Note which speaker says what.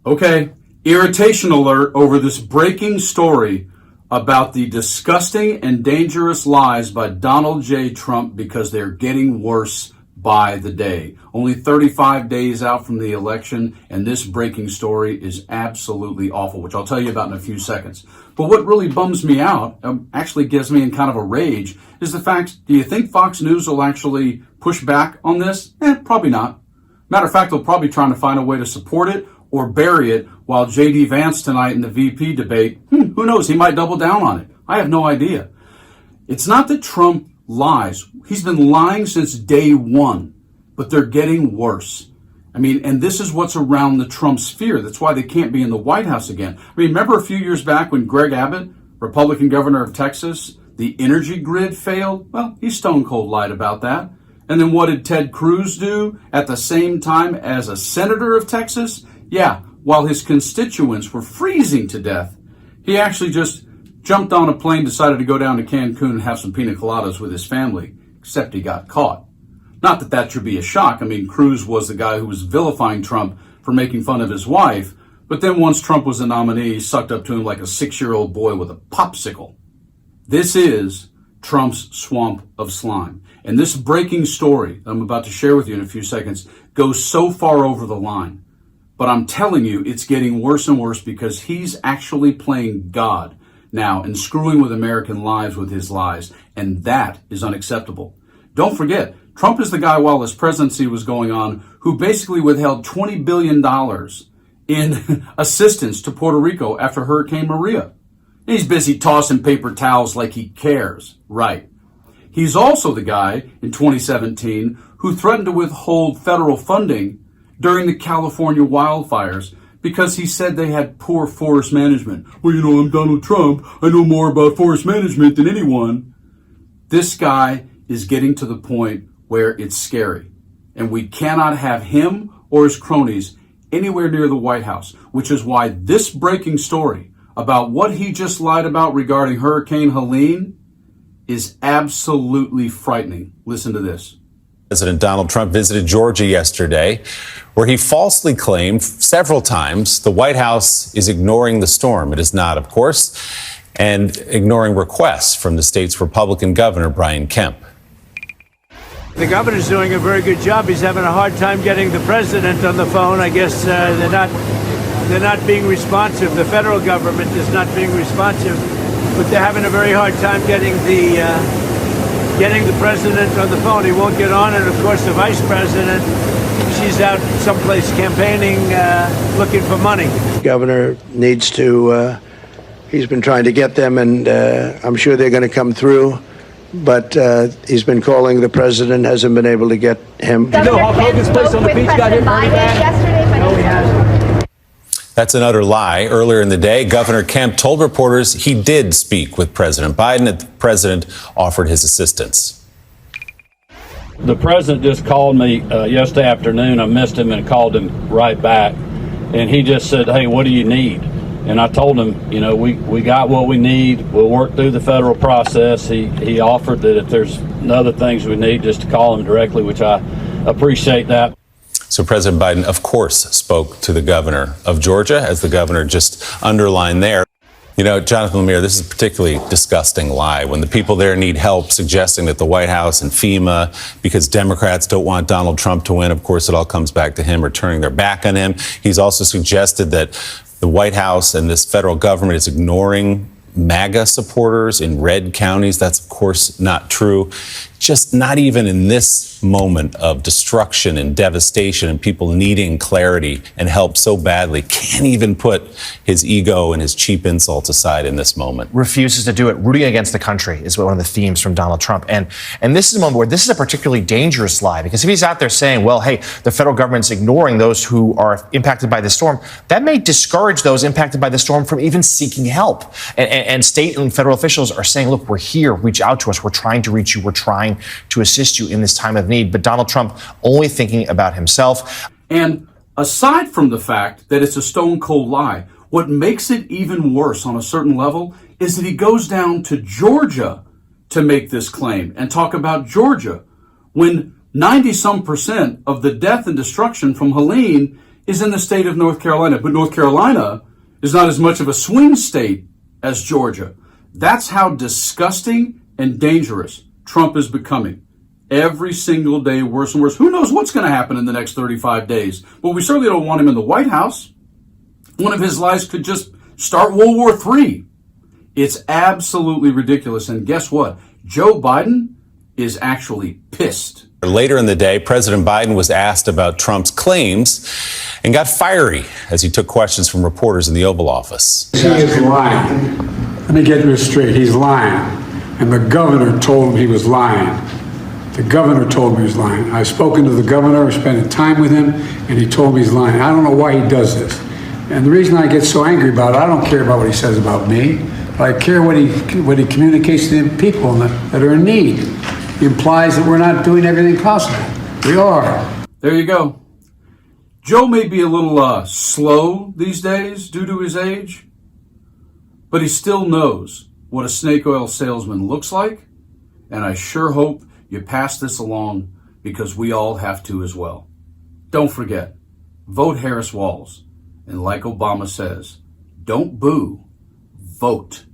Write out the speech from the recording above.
Speaker 1: Okay, irritation alert over this breaking story about the disgusting and dangerous lies by Donald J. Trump because they're getting worse by the day. Only 35 days out from the election, and this breaking story is absolutely awful, which I'll tell you about in a few seconds. But what really bums me out, actually gets me in kind of a rage, is the fact, do you think Fox News will actually push back on this? Probably not. Matter of fact, they'll probably try to find a way to support it or bury it, while J.D. Vance tonight in the VP debate, who knows, he might double down on it. I have no idea. It's not that Trump lies. He's been lying since day one, but they're getting worse. I mean, and this is what's around the Trump sphere. That's why they can't be in the White House again. I mean, remember a few years back when Greg Abbott, Republican governor of Texas, the energy grid failed? Well, he stone cold lied about that. And then what did Ted Cruz do at the same time as a senator of Texas? Yeah, while his constituents were freezing to death, he actually just jumped on a plane, decided to go down to Cancun and have some pina coladas with his family, except he got caught. Not that that should be a shock. I mean, Cruz was the guy who was vilifying Trump for making fun of his wife, but then once Trump was the nominee, he sucked up to him like a 6-year-old boy with a popsicle. This is Trump's swamp of slime. And this breaking story that I'm about to share with you in a few seconds goes so far over the line. But I'm telling you, it's getting worse and worse because he's actually playing God now and screwing with American lives with his lies. And that is unacceptable. Don't forget, Trump is the guy while his presidency was going on who basically withheld $20 billion in assistance to Puerto Rico after Hurricane Maria. He's busy tossing paper towels like he cares. Right. He's also the guy in 2017 who threatened to withhold federal funding during the California wildfires because he said they had poor forest management. Well, you know, I'm Donald Trump. I know more about forest management than anyone. This guy is getting to the point where it's scary. And we cannot have him or his cronies anywhere near the White House, which is why this breaking story about what he just lied about regarding Hurricane Helene is absolutely frightening. Listen to this.
Speaker 2: President Donald Trump visited Georgia yesterday, where he falsely claimed several times the White House is ignoring the storm. It is not, of course, and ignoring requests from the state's Republican governor, Brian Kemp.
Speaker 3: The governor's doing a very good job. He's having a hard time getting the president on the phone. I guess they're not being responsive. The federal government is not being responsive, but they're having a very hard time getting the president on the phone. He won't get on, and of course the vice president, she's out someplace campaigning, looking for money.
Speaker 4: Governor needs to, he's been trying to get them, and I'm sure they're going to come through, but he's been calling the president, hasn't been able to get him.
Speaker 5: Governor Kemp spoke with President Biden yesterday, but
Speaker 3: no, he hasn't.
Speaker 2: That's an utter lie. Earlier in the day, Governor Kemp told reporters he did speak with President Biden and the president offered his assistance.
Speaker 6: The president just called me yesterday afternoon. I missed him and called him right back. And he just said, hey, what do you need? And I told him, you know, we got what we need. We'll work through the federal process. He offered that if there's other things we need, just to call him directly, which I appreciate that.
Speaker 2: So President Biden, of course, spoke to the governor of Georgia, as the governor just underlined there. You know, Jonathan Lemire, this is a particularly disgusting lie when the people there need help, suggesting that the White House and FEMA, because Democrats don't want Donald Trump to win. Of course, it all comes back to him or turning their back on him. He's also suggested that the White House and this federal government is ignoring MAGA supporters in red counties. That's, of course, not true. Just not even in this moment of destruction and devastation and people needing clarity and help so badly, can't even put his ego and his cheap insults aside in this moment.
Speaker 7: Refuses to do it. Rooting against the country is one of the themes from Donald Trump. And this is a moment where this is a particularly dangerous lie, because if he's out there saying, well, hey, the federal government's ignoring those who are impacted by the storm, that may discourage those impacted by the storm from even seeking help. And state and federal officials are saying, look, we're here, reach out to us. We're trying to reach you. We're trying to assist you in this time of need. But Donald Trump only thinking about himself.
Speaker 1: And aside from the fact that it's a stone cold lie, what makes it even worse on a certain level is that he goes down to Georgia to make this claim and talk about Georgia when 90-some% of the death and destruction from Helene is in the state of North Carolina. But North Carolina is not as much of a swing state as Georgia. That's how disgusting and dangerous Trump is becoming. Every single day, worse and worse. Who knows what's going to happen in the next 35 days? But we certainly don't want him in the White House. One of his lies could just start World War III. It's absolutely ridiculous. And guess what? Joe Biden is actually pissed.
Speaker 2: Later in the day, President Biden was asked about Trump's claims and got fiery as he took questions from reporters in the Oval Office.
Speaker 8: He is lying. Let me get this straight. He's lying. And the governor told him he was lying. The governor told me he was lying. I've spoken to the governor, spent time with him, and he told me he's lying. I don't know why he does this. And the reason I get so angry about it, I don't care about what he says about me, but I care what he communicates to the people that are in need. He implies that we're not doing everything possible. We are.
Speaker 1: There you go. Joe may be a little slow these days due to his age, but he still knows what a snake oil salesman looks like, and I sure hope you pass this along because we all have to as well. Don't forget, vote Harris Walls, and like Obama says, don't boo, vote.